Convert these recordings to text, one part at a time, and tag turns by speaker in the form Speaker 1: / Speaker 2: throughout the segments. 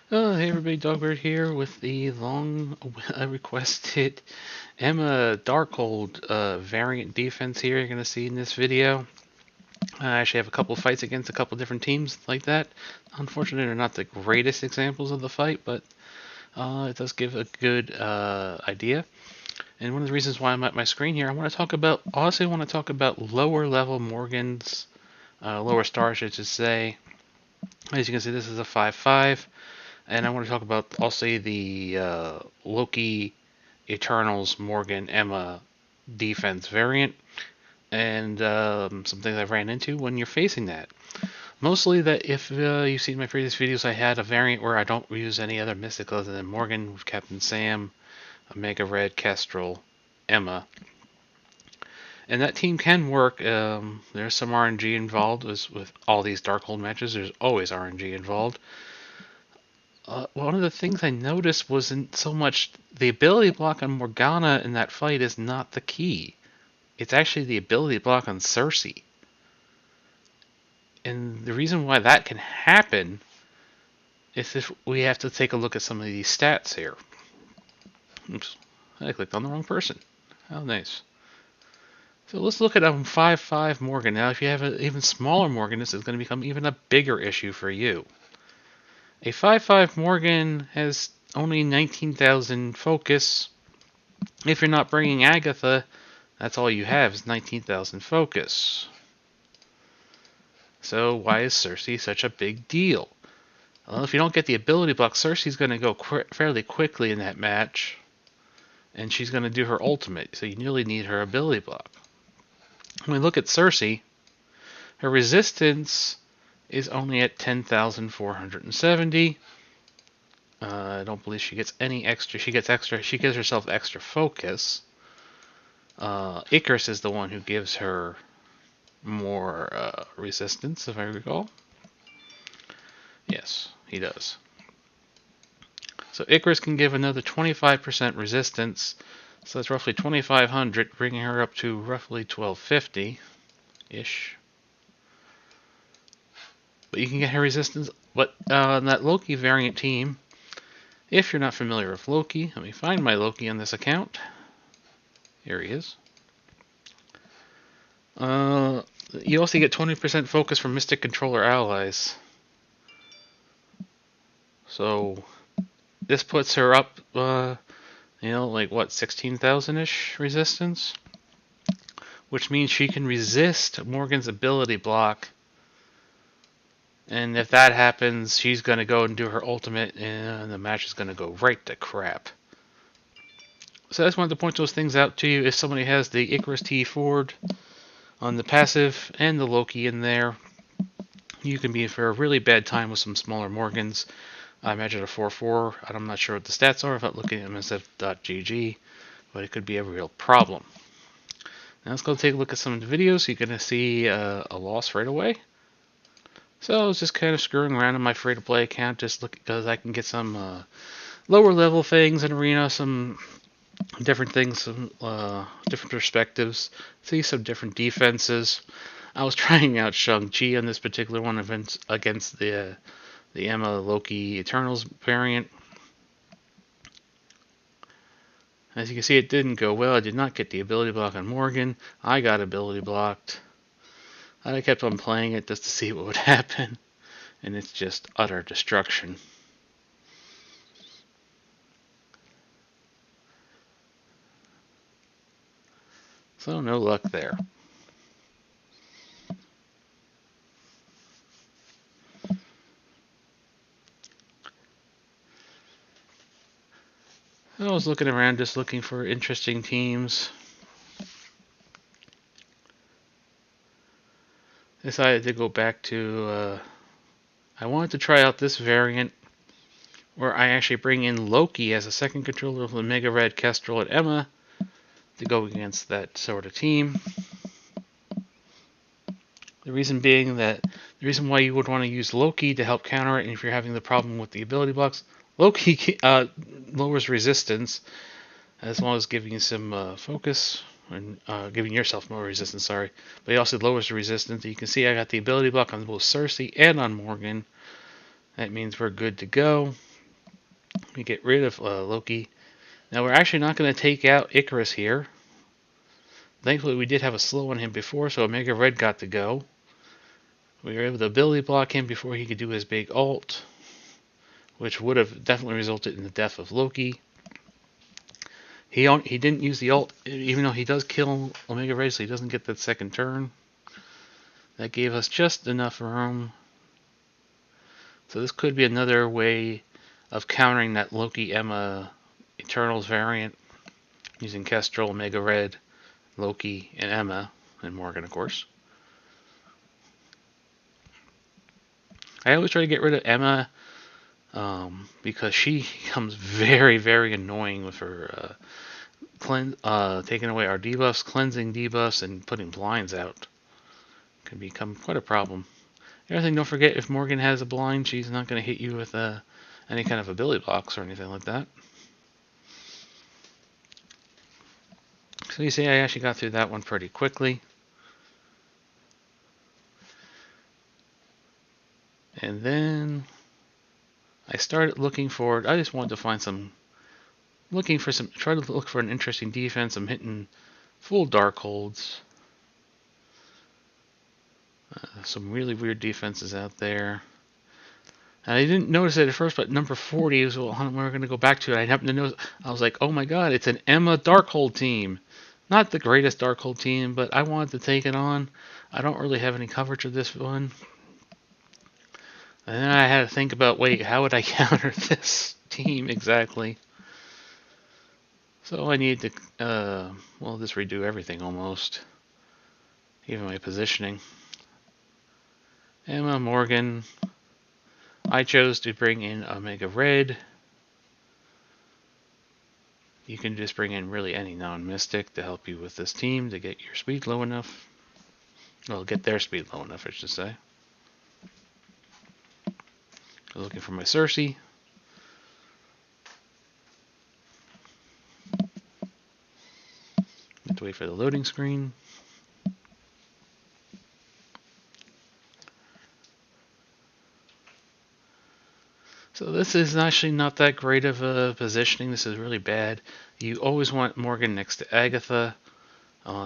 Speaker 1: Hey everybody, Dogbird here with the long requested Emma Darkhold variant defense here you're going to see in this video. I actually have a couple fights against a couple different teams like that. Unfortunately, they're not the greatest examples of the fight, but it does give a good idea. And one of the reasons why I'm at my screen here, I want to talk about lower level Morgans, lower stars, I should say. As you can see, this is a 5/5. And I want to talk about also the Loki, Eternals, Morgan, Emma defense variant, and some things I've ran into when you're facing that. Mostly that if you've seen my previous videos, I had a variant where I don't use any other mystic other than Morgan with Captain Sam, Omega Red, Kestrel, Emma. And that team can work. There's some RNG involved, as with all these Darkhold matches. There's always RNG involved. One of the things I noticed wasn't so much the ability block on Morgana in that fight is not the key. It's actually the ability block on Cersei. And the reason why that can happen is if we have to take a look at some of these stats here. Oops, I clicked on the wrong person. How nice. So let's look at 5/5 Morgan. Now, if you have an even smaller Morgan, this is going to become even a bigger issue for you. A 5/5 Morgan has only 19,000 focus. If you're not bringing Agatha, that's all you have is 19,000 focus. So why is Cersei such a big deal? Well, if you don't get the ability block, Cersei's going to go fairly quickly in that match, and she's going to do her ultimate, so you nearly need her ability block. When we look at Cersei, her resistance is only at 10,470. I don't believe she gets any extra. She gives herself extra focus. Icarus is the one who gives her more resistance, if I recall. Yes, he does. So Icarus can give another 25% resistance, so that's roughly 2,500, bringing her up to roughly 1,250-ish. But you can get her resistance. But on that Loki variant team, if you're not familiar with Loki, let me find my Loki on this account. Here he is. You also get 20% focus from Mystic Controller allies. So this puts her up, like what, 16,000-ish resistance? Which means she can resist Morgan's ability block. And if that happens, she's going to go and do her ultimate, and the match is going to go right to crap. So I just wanted to point those things out to you. If somebody has the Icarus T Ford on the passive and the Loki in there, you can be in for a really bad time with some smaller Morgans. I imagine a 4/4. I'm not sure what the stats are without looking at MSF.gg, but it could be a real problem. Now let's go take a look at some of the videos. You're going to see a loss right away. So I was just kind of screwing around in my free-to-play account, just looking because I can get some lower level things in Arena, some different things, some different perspectives, see some different defenses. I was trying out Shang-Chi on this particular one against the Emma Loki Eternals variant. As you can see, it didn't go well. I did not get the ability block on Morgan. I got ability blocked. I kept on playing it just to see what would happen, and it's just utter destruction. So no luck there. I was looking around just looking for interesting teams. Decided to go back to, I wanted to try out this variant where I actually bring in Loki as a second controller of Omega Red, Kestrel, and Emma to go against that sort of team. The reason why you would want to use Loki to help counter it, and if you're having the problem with the ability blocks, Loki lowers resistance as well as giving you some focus and giving yourself more resistance. Sorry, but he also lowers the resistance. You can see I got the ability block on both Cersei and on Morgan. That means we're good to go. We get rid of Loki. Now we're actually not going to take out Icarus here. Thankfully we did have a slow on him before, so Omega Red got to go. We were able to ability block him before he could do his big ult, which would have definitely resulted in the death of Loki. He didn't use the ult, even though he does kill Omega Red, so he doesn't get that second turn. That gave us just enough room. So this could be another way of countering that Loki Emma Eternals variant, using Kestrel, Omega Red, Loki, and Emma, and Morgan, of course. I always try to get rid of Emma because she becomes very, very annoying with her taking away our debuffs, cleansing debuffs, and putting blinds out. Can become quite a problem. The other thing, don't forget, if Morgan has a blind, she's not going to hit you with any kind of ability blocks or anything like that. So you see, I actually got through that one pretty quickly. And then I started looking for, I just wanted to find try to look for an interesting defense. I'm hitting full Darkholds. Some really weird defenses out there. And I didn't notice it at first, but number 40 is what we're going to go back to it. I happened to notice, I was like, oh my god, it's an Emma Darkhold team. Not the greatest Darkhold team, but I wanted to take it on. I don't really have any coverage of this one. And then I had to think about, wait, how would I counter this team exactly? So I need to, just redo everything almost. Even my positioning. Emma, Morgan. I chose to bring in Omega Red. You can just bring in really any non-mystic to help you with this team to get your speed low enough. Well, get their speed low enough, I should say. I'm looking for my Cersei. Have to wait for the loading screen. So this is actually not that great of a positioning. This is really bad. You always want Morgan next to Agatha.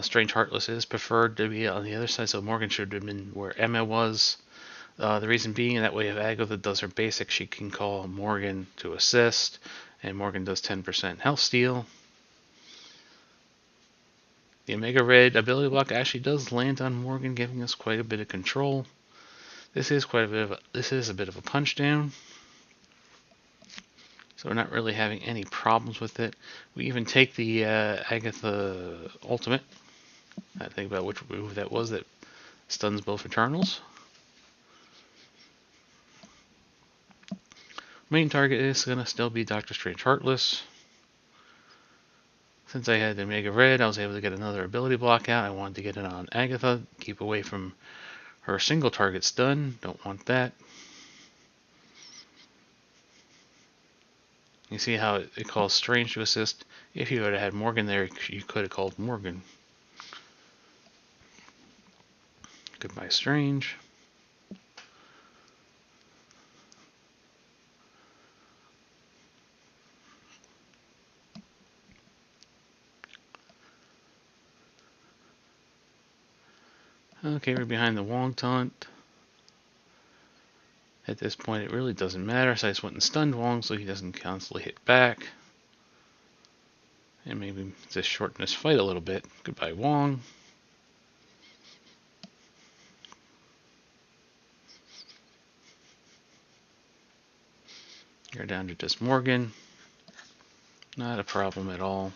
Speaker 1: Strange Heartless is preferred to be on the other side, so Morgan should have been where Emma was. The reason being, that way if Agatha does her basic, she can call Morgan to assist, and Morgan does 10% health steal. The Omega Red ability block actually does land on Morgan, giving us quite a bit of control. This is a bit of a punch down. So we're not really having any problems with it. We even take the Agatha ultimate. I think about which move that was that stuns both Eternals. Main target is going to still be Doctor Strange Heartless. Since I had the Omega Red, I was able to get another ability block out. I wanted to get it on Agatha. Keep away from her single target stun. Don't want that. You see how it calls Strange to assist. If you would have had Morgan there, you could have called Morgan. Goodbye, Strange. Okay, we're behind the Wong taunt. At this point, it really doesn't matter, so I just went and stunned Wong so he doesn't constantly hit back. And maybe just shorten this fight a little bit. Goodbye, Wong. You're down to just Morgan. Not a problem at all.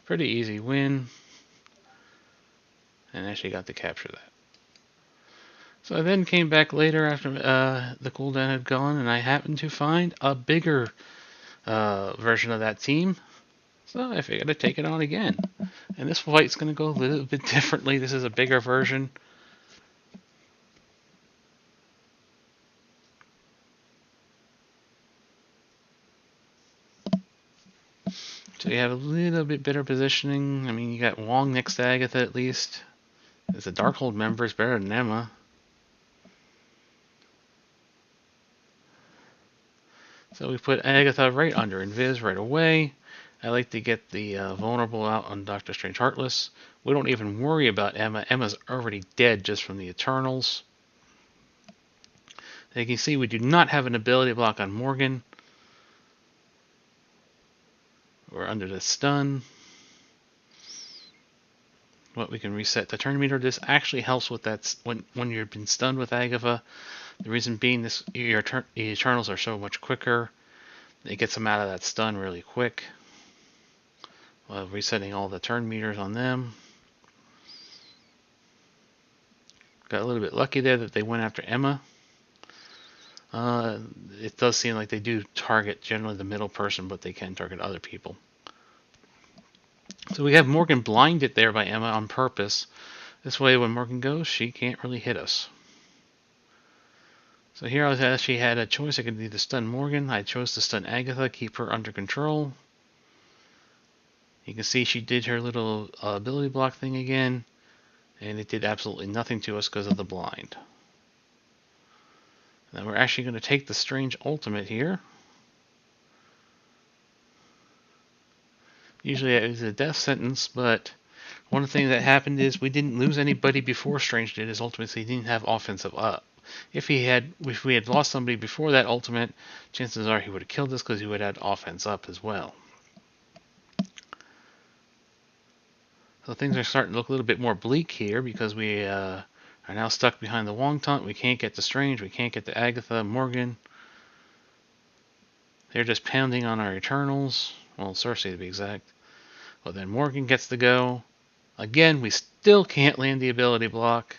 Speaker 1: Pretty easy win. And actually got to capture that. So I then came back later after the cooldown had gone, and I happened to find a bigger version of that team. So I figured I'd take it on again. And this fight's going to go a little bit differently. This is a bigger version. So you have a little bit better positioning. I mean, you got Wong next to Agatha at least. As a Darkhold member, is better than Emma. So we put Agatha right under Invis right away. I like to get the vulnerable out on Doctor Strange Heartless. We don't even worry about Emma. Emma's already dead just from the Eternals. As you can see, we do not have an ability block on Morgan. We're under the stun. But we can reset the turn meter. This actually helps with that when you've been stunned with Agatha. The reason being, the Eternals are so much quicker. It gets them out of that stun really quick. While resetting all the turn meters on them. Got a little bit lucky there that they went after Emma. It does seem like they do target generally the middle person, but they can target other people. So we have Morgan blinded there by Emma on purpose. This way when Morgan goes, she can't really hit us. So here I actually had a choice. I could either stun Morgan. I chose to stun Agatha, keep her under control. You can see she did her little ability block thing again. And it did absolutely nothing to us because of the blind. Now we're actually going to take the Strange ultimate here. Usually it is a death sentence, but one of the things that happened is we didn't lose anybody before Strange did his ultimate, so he didn't have offensive up. If we had lost somebody before that ultimate, chances are he would have killed us because he would have had offense up as well. So things are starting to look a little bit more bleak here because we are now stuck behind the Wong-Tunt. We can't get the Strange, we can't get the Agatha, Morgan. They're just pounding on our Eternals. Well, Cersei to be exact. Well, then Morgan gets to go. Again, we still can't land the ability block.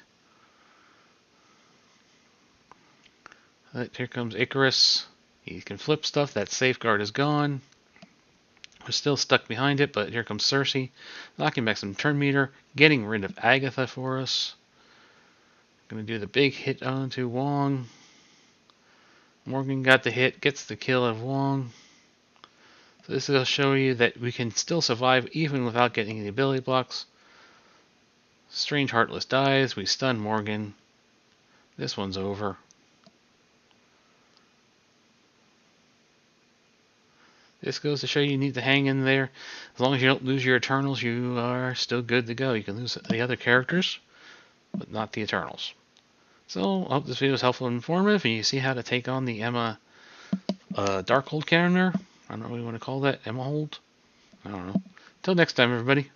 Speaker 1: Here comes Icarus. He can flip stuff. That safeguard is gone. We're still stuck behind it, but here comes Cersei. Knocking back some turn meter. Getting rid of Agatha for us. Going to do the big hit onto Wong. Morgan got the hit. Gets the kill of Wong. So this will show you that we can still survive even without getting the ability blocks. Strange Heartless dies. We stun Morgan. This one's over. This goes to show you need to hang in there. As long as you don't lose your Eternals, you are still good to go. You can lose the other characters, but not the Eternals. So, I hope this video was helpful and informative, and you see how to take on the Emma Darkhold character. I don't know what you want to call that. EmmaHold? I don't know. Until next time, everybody.